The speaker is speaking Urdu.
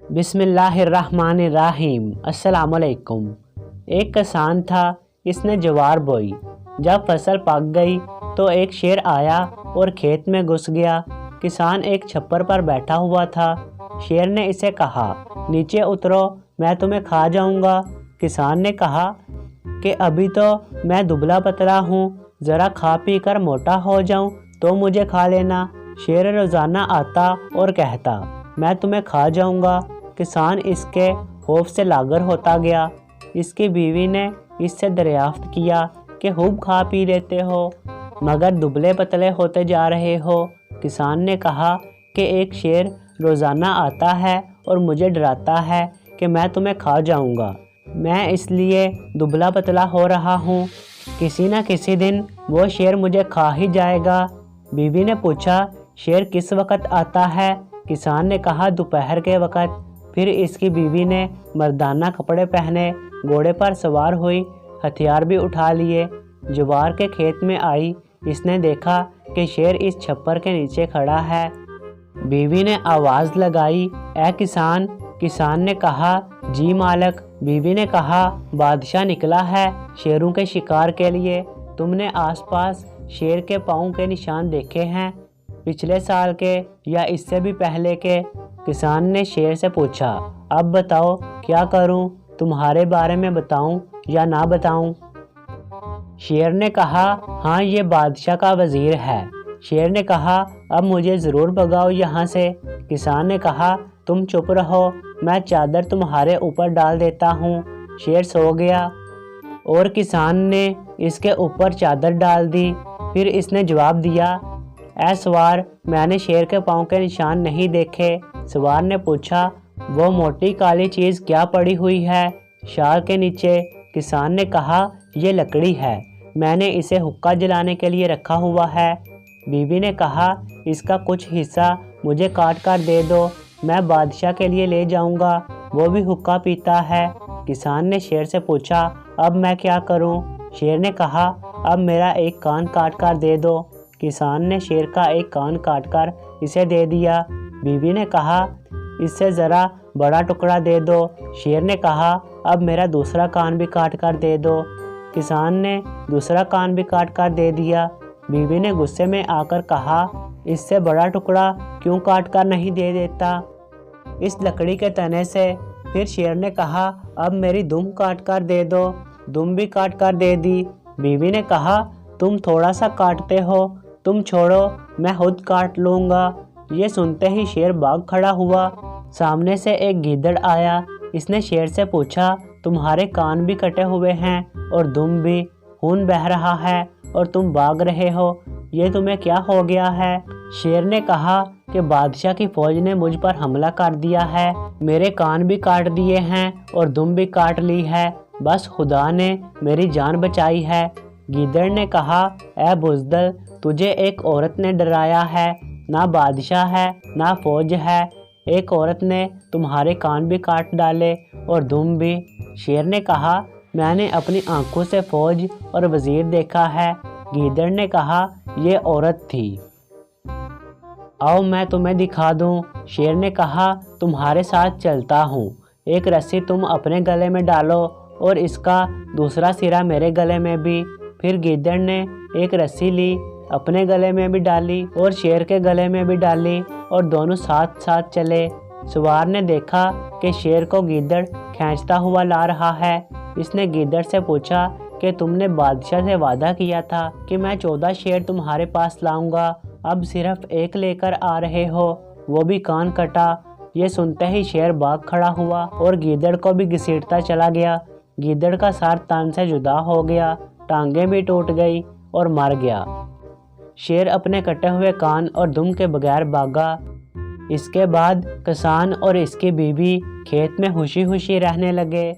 بسم اللہ الرحمن الرحیم۔ السلام علیکم۔ ایک کسان تھا، اس نے جوار بوئی۔ جب فصل پک گئی تو ایک شیر آیا اور کھیت میں گھس گیا۔ کسان ایک چھپر پر بیٹھا ہوا تھا۔ شیر نے اسے کہا، نیچے اترو، میں تمہیں کھا جاؤں گا۔ کسان نے کہا کہ ابھی تو میں دبلا پتلا ہوں، ذرا کھا پی کر موٹا ہو جاؤں تو مجھے کھا لینا۔ شیر روزانہ آتا اور کہتا، میں تمہیں کھا جاؤں گا۔ کسان اس کے خوف سے لاغر ہوتا گیا۔ اس کی بیوی نے اس سے دریافت کیا کہ خوب کھا پی لیتے ہو مگر دبلے پتلے ہوتے جا رہے ہو۔ کسان نے کہا کہ ایک شیر روزانہ آتا ہے اور مجھے ڈراتا ہے کہ میں تمہیں کھا جاؤں گا، میں اس لیے دبلا پتلا ہو رہا ہوں۔ کسی نہ کسی دن وہ شیر مجھے کھا ہی جائے گا۔ بیوی نے پوچھا، شیر کس وقت آتا ہے؟ کسان نے کہا، دوپہر کے وقت۔ پھر اس کی بیوی نے مردانہ کپڑے پہنے، گھوڑے پر سوار ہوئی، ہتھیار بھی اٹھا لیے، جوار کے کھیت میں آئی۔ اس نے دیکھا کہ شیر اس چھپر کے نیچے کھڑا ہے۔ بیوی نے آواز لگائی، اے کسان۔ کسان نے کہا، جی مالک۔ بیوی نے کہا، بادشاہ نکلا ہے شیروں کے شکار کے لیے۔ تم نے آس پاس شیر کے پاؤں کے نشان دیکھے ہیں، پچھلے سال کے یا اس سے بھی پہلے کے؟ کسان نے شیر سے پوچھا، اب بتاؤ کیا کروں، تمہارے بارے میں بتاؤں یا نہ بتاؤں؟ شیر نے کہا، ہاں یہ بادشاہ کا وزیر ہے۔ شیر نے کہا، اب مجھے ضرور بھگاؤ یہاں سے۔ کسان نے کہا، تم چپ رہو، میں چادر تمہارے اوپر ڈال دیتا ہوں۔ شیر سو گیا اور کسان نے اس کے اوپر چادر ڈال دی۔ پھر اس نے جواب دیا، اے سوار، میں نے شیر کے پاؤں کے نشان نہیں دیکھے۔ سوار نے پوچھا، وہ موٹی کالی چیز کیا پڑی ہوئی ہے شال کے نیچے؟ کسان نے کہا، یہ لکڑی ہے، میں نے اسے حقہ جلانے کے لیے رکھا ہوا ہے۔ بیوی نے کہا، اس کا کچھ حصہ مجھے کاٹ کر دے دو، میں بادشاہ کے لیے لے جاؤں گا، وہ بھی حقہ پیتا ہے۔ کسان نے شیر سے پوچھا، اب میں کیا کروں؟ شیر نے کہا، اب میرا ایک کان کاٹ کر دے دو۔ کسان نے شیر کا ایک کان کاٹ کر اسے دے دیا۔ بیوی نے کہا، اس سے ذرا بڑا ٹکڑا دے دو۔ شیر نے کہا، اب میرا دوسرا کان بھی کاٹ کر دے دو۔ کسان نے دوسرا کان بھی کاٹ کر دے دیا۔ بیوی نے غصے میں آ کر کہا، اس سے بڑا ٹکڑا کیوں کاٹ کر نہیں دے دیتا اس لکڑی کے تنے سے؟ پھر شیر نے کہا، اب میری دم کاٹ کر دے دو۔ دم بھی کاٹ کر دے دی۔ بیوی نے کہا، تم تھوڑا سا کاٹتے ہو، تم چھوڑو، میں خود کاٹ لوں گا۔ یہ سنتے ہی شیر بھاگ کھڑا ہوا۔ سامنے سے ایک گیدڑ آیا۔ اس نے شیر سے پوچھا، تمہارے کان بھی کٹے ہوئے ہیں اور دم بھی، خون بہہ رہا ہے اور تم بھاگ رہے ہو، یہ تمہیں کیا ہو گیا ہے؟ شیر نے کہا کہ بادشاہ کی فوج نے مجھ پر حملہ کر دیا ہے، میرے کان بھی کاٹ دیے ہیں اور دم بھی کاٹ لی ہے، بس خدا نے میری جان بچائی ہے۔ گیدڑ نے کہا، اے بزدل، تجھے ایک عورت نے ڈرایا ہے، نہ بادشاہ ہے نہ فوج ہے، ایک عورت نے تمہارے کان بھی کاٹ ڈالے اور دم بھی۔ شیر نے کہا، میں نے اپنی آنکھوں سے فوج اور وزیر دیکھا ہے۔ گیدڑ نے کہا، یہ عورت تھی، آؤ میں تمہیں دکھا دوں۔ شیر نے کہا، تمہارے ساتھ چلتا ہوں، ایک رسی تم اپنے گلے میں ڈالو اور اس کا دوسرا سرا میرے گلے میں بھی۔ پھر گیدڑ نے ایک رسی لی، اپنے گلے میں بھی ڈالی اور شیر کے گلے میں بھی ڈالی اور دونوں ساتھ ساتھ چلے۔ سوار نے دیکھا کہ شیر کو گیدڑ کھینچتا ہوا لا رہا ہے۔ اس نے گیدڑ سے پوچھا کہ تم نے بادشاہ سے وعدہ کیا تھا کہ میں 14 شیر تمہارے پاس لاؤں گا، اب صرف ایک لے کر آ رہے ہو، وہ بھی کان کٹا۔ یہ سنتے ہی شیر بھاگ کھڑا ہوا اور گیدڑ کو بھی گھسیٹتا چلا گیا۔ گیدڑ کا سر تن سے جدا ہو گیا، ٹانگیں بھی ٹوٹ گئی اور مر گیا۔ شیر اپنے کٹے ہوئے کان اور دم کے بغیر بھاگا۔ اس کے بعد کسان اور اس کی بیوی کھیت میں خوشی خوشی رہنے لگے۔